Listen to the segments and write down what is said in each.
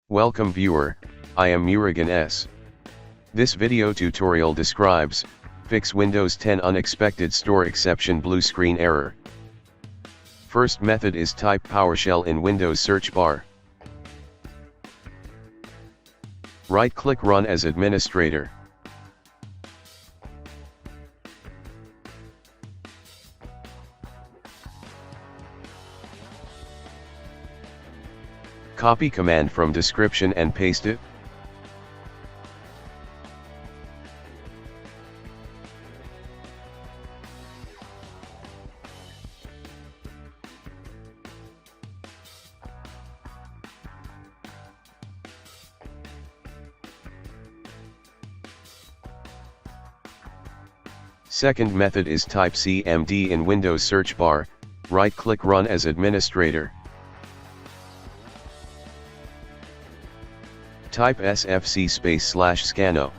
Welcome viewer, I am Murugan S. This video tutorial describes, fix Windows 10 unexpected store exception blue screen error. First method is type PowerShell in Windows search bar. Right-click Run as administrator. Copy command from description and paste it. Second method is type CMD in Windows search bar, right-click Run as administrator. Type sfc/scanno.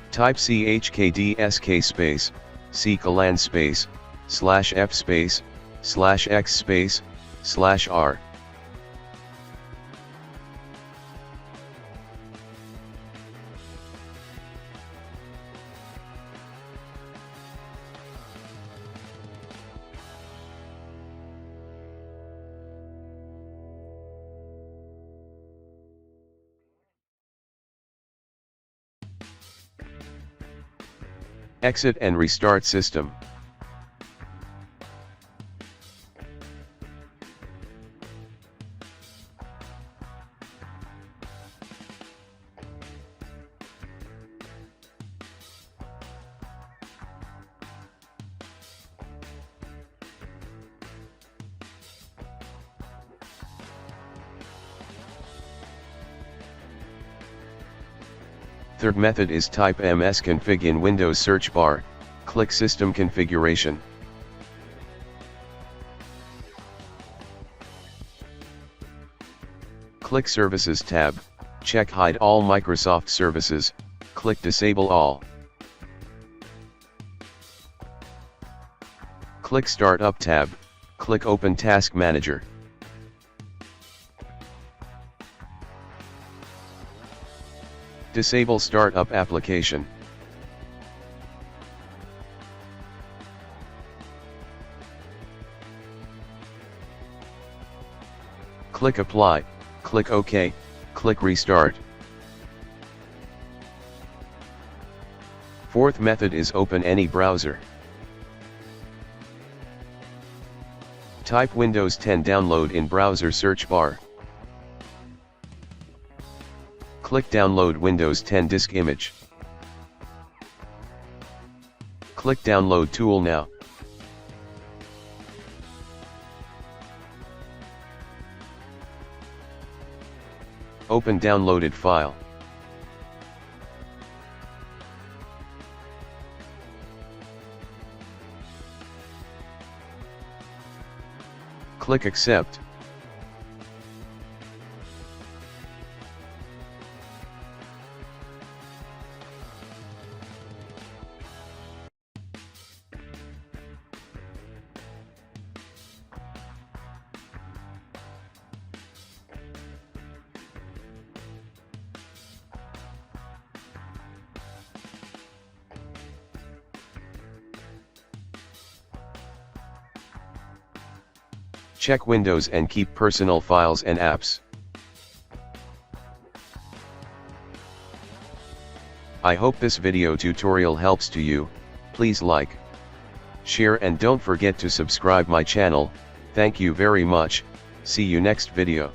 Type chkdsk space, /c space, /f space, /x space, /r. Exit and restart system. Third method is type msconfig in Windows search bar, click System Configuration. Click Services tab, check Hide all Microsoft services, click Disable all. Click Startup tab, click Open Task Manager. Disable Startup Application. Click Apply, click OK, click Restart. Fourth method is open any browser. Type Windows 10 download in browser search bar. Click Download Windows 10 disk image. Click Download tool now. Open downloaded file. Click Accept. Check Windows and keep personal files and apps. I hope this video tutorial helps to you. Please like, share and don't forget to subscribe my channel. Thank you very much. See you next video.